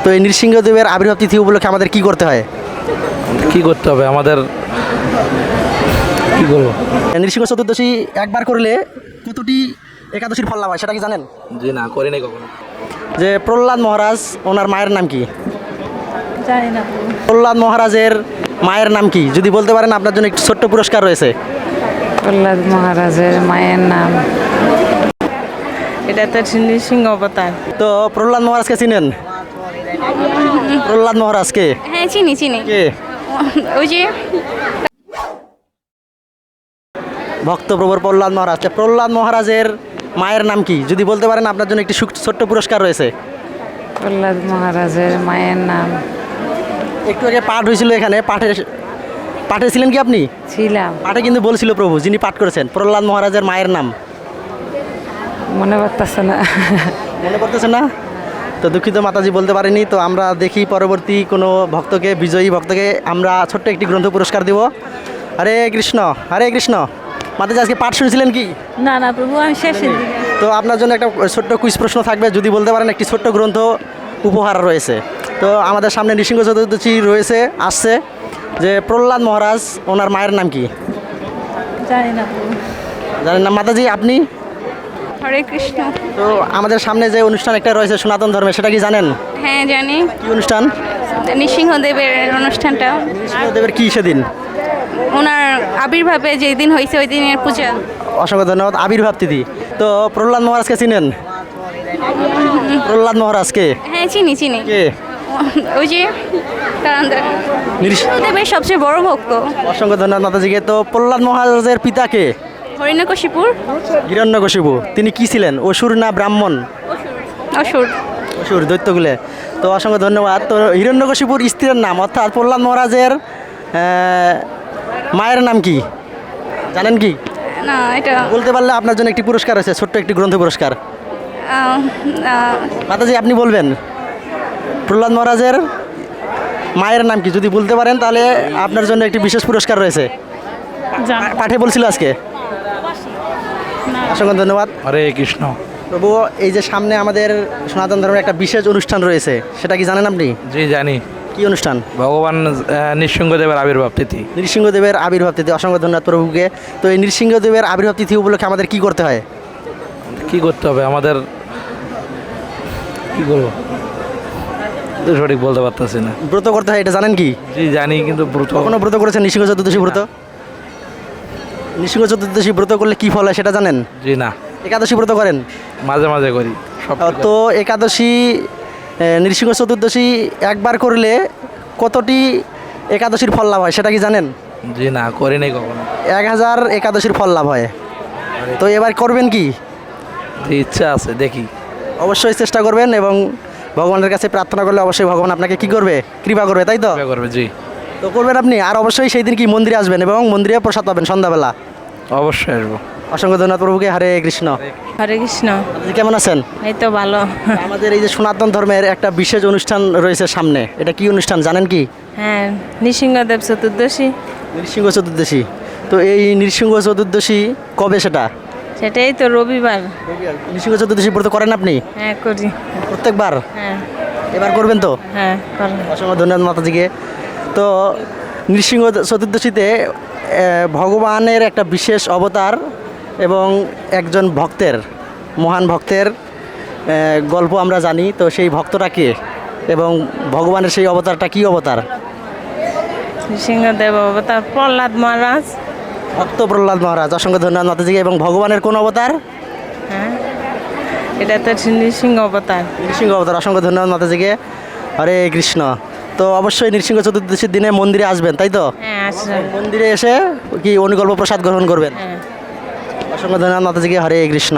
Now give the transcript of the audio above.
তো এই নৃসিংহদেবের আবির্ভাব তিথি উপলক্ষে আমাদের কি করতে হয়? কি করতে হবে আমাদের? কি করবো? নৃসিংহ চতুর্দশী একবার করলে কতটি একাদশীর ফল লাভ হয় সেটা কি জানেন? জি না, করি নাই কখনো। যে প্রহ্লাদ মহারাজ, ওনার মায়ের নাম কি? জানি না। প্রহ্লাদ মহারাজের মায়ের নাম কি যদি বলতে পারেন আপনার জন্য একটি ছোট্ট পুরস্কার রয়েছে। প্রহ্লাদ মহারাজের মায়ের নাম, এটা তো নৃসিংহ অবতার। তো প্রহ্লাদ মহারাজকে চিনেন? প্রহ্লাদ মহারাজকে হ্যাঁ চিনি চিনি কে? ওই যে ভক্তপ্রবর প্রহ্লাদ মহারাজ। তো প্রহ্লাদ মহারাজের মায়ের নাম কি যদি বলতে পারেন আপনার জন্য একটি ছোট্ট পুরস্কার রয়েছে। প্রহ্লাদ মহারাজের মায়ের নাম, একটু আগে পাঠ হয়েছিল এখানে, পাঠে ছিলেন কি আপনি? ছিলাম, পাঠে কিন্তু বলছিল প্রভু যিনি পাঠ করেছেন প্রহ্লাদ মহারাজের মায়ের নাম মনে করতেছে না। মনে করতেছে না? তো দুঃখিত মাতাজি, বলতে পারিনি। তো আমরা দেখি পরবর্তী কোনো ভক্তকে, বিজয়ী ভক্তকে আমরা ছোট্ট একটি গ্রন্থ পুরস্কার দেব। হরে কৃষ্ণ, হরে কৃষ্ণ। মাতাজি আজকে পাঠ শুনেছিলেন কি? না না প্রভু, আমি শেষের দিকে। তো আপনার জন্য একটা ছোট্ট কুইজ প্রশ্ন থাকবে, যদি বলতে পারেন একটি ছোট্ট গ্রন্থ উপহার রয়েছে। তো আমাদের সামনে নৃসিংহ চতুর্দশী রয়েছে, আসছে, যে প্রহ্লাদ মহারাজ, ওনার মায়ের নাম কি জানি না প্রভু। জানেন না? মাতাজি আপনি? হরে কৃষ্ণ। তো আমাদের সামনে যে অনুষ্ঠান একটা রয়েছে সনাতন ধর্মে, সেটা কি জানেন? হ্যাঁ জানি, কি অনুষ্ঠান? নৃসিংহদেবের অনুষ্ঠানটা। নৃসিংহদেবের কি সেদিন? ওনার আবির্ভাবে যেই দিন হয়েছে ওই দিনের পূজা। অসংখ্য ধন্যবাদ। আবির্ভাব তিথি। তো প্রহ্লাদ মহারাজকে চিনেন? প্রহ্লাদ মহারাজকে হ্যাঁ চিনি চিনি কে? ওই যে কারণ নৃসিংহদেবের সবচেয়ে বড় ভক্ত। অসংখ্য ধন্যবাদ মাতাজিকে। তো প্রহ্লাদ মহারাজের পিতাকে? হরিণকশিপুর। হিরণ্যকশিপু। তিনি কি ছিলেন, অসুর না ব্রাহ্মণ? অসুর। অসুর, দৈত্যকুলে। তো অসংখ্য ধন্যবাদ। তো হিরণ্যকশিপুর স্ত্রীর নাম, অর্থাৎ প্রহ্লাদ মহারাজের মায়ের নাম কি জানেন কি? না এটা বলতে পারলে আপনার জন্য একটি পুরস্কার আছে, ছোট্ট একটি গ্রন্থ পুরস্কার। মাতাজি আপনি বলবেন প্রহ্লাদ মহারাজের মায়ের নাম কি যদি বলতে পারেন তাহলে আপনার জন্য একটি বিশেষ পুরস্কার রয়েছে। পাঠে বলছিল আজকে। অসংখ্য ধন্যবাদ। হরে কৃষ্ণ। প্রভু, এই যে সামনে আমাদের সনাতন ধর্মের একটা বিশেষ অনুষ্ঠান রয়েছে, সেটা কি জানেন আপনি? জি জানি। কি অনুষ্ঠান? ভগবান নৃসিংহদেবের আবির্ভাব তিথি। নৃসিংহদেবের আবির্ভাব তিথি। অসংখ্য ধন্যবাদ প্রভুকে। তো এই নৃসিংহদেবের আবির্ভাব তিথি উপলক্ষে আমাদের কি করতে হয়? কি করতে হবে আমাদের? কি করবো তো সঠিক বলতে পারতেছি না। ব্রত করতে হয়, এটা জানেন কি? জি জানি, কিন্তু ব্রত কখনো ব্রত করেছেন নৃসিংহ চতুর্দশী ব্রত? নৃসিংহ চতুর্দশী ব্রত করলে কি ফল হয় সেটা জানেন? জি না, একাদশী ব্রত করেন? মাঝে মাঝে করি। সব তো একাদশী, নৃসিংহ চতুর্দশী একবার করলে কতটি একাদশীর ফল লাভ হয় সেটা কি জানেন? জি না, করি নাই কখনো। 1000 একাদশীর ফল লাভ হয়। তো এবার করবেন কি? জি ইচ্ছা আছে, দেখি। অবশ্যই চেষ্টা করবেন এবং ভগবানের কাছে প্রার্থনা করলে অবশ্যই ভগবান আপনাকে কি করবে? কৃপা করবে, তাই তো? করবে, জি তো করবেন আপনি। আর অবশ্যই সেই দিন কি মন্দিরে আসবেন এবং মন্দিরে প্রসাদ পাবেন সন্ধ্যাবেলা। অবশ্যই আসবো। অসংখ্য ধন্যবাদ প্রভুকে। হরে কৃষ্ণ। হরে কৃষ্ণ। আপনি কেমন আছেন? এই তো ভালো। আমাদের এই যে সনাতন ধর্মের একটা বিশেষ অনুষ্ঠান রয়েছে সামনে, এটা কি অনুষ্ঠান জানেন কি? হ্যাঁ, নৃসিংহদেব চতুর্দশী। নৃসিংহ চতুর্দশী। তো এই নৃসিংহ চতুর্দশী কবে সেটা? সেটাই তো রবিবার। নৃসিংহ চতুর্দশী ব্রত করেন আপনি? হ্যাঁ করি। প্রত্যেকবার? হ্যাঁ এবার করবেন তো? হ্যাঁ করো। অসংখ্য ধন্যবাদ মাতাজিকে। তো নৃসিংহ চতুর্দশীতে ভগবানের একটা বিশেষ অবতার এবং একজন ভক্তের, মহান ভক্তের গল্প আমরা জানি। তো সেই ভক্তটা কে এবং ভগবানের সেই অবতারটা কি অবতার? নৃসিংহদেব অবতার প্রহ্লাদ মহারাজ। ভক্ত প্রহ্লাদ মহারাজ। অসংখ্য ধন্যবাদ মাতাজিকে। এবং ভগবানের কোন অবতার? হ্যাঁ, এটা তো নৃসিংহ অবতার। নৃসিংহ অবতার। অসংখ্য ধন্যবাদ মাতাজিকে। হরে কৃষ্ণ। তো অবশ্যই নৃসিংহ চতুর্দশীর দিনে মন্দিরে আসবেন, তাই তো? হ্যাঁ আসলাম। মন্দিরে এসে কি অনুকল্প প্রসাদ গ্রহণ করবেন? হ্যাঁ। অসংখ্য ধন্যবাদ মাতাজিকে। হরে কৃষ্ণ।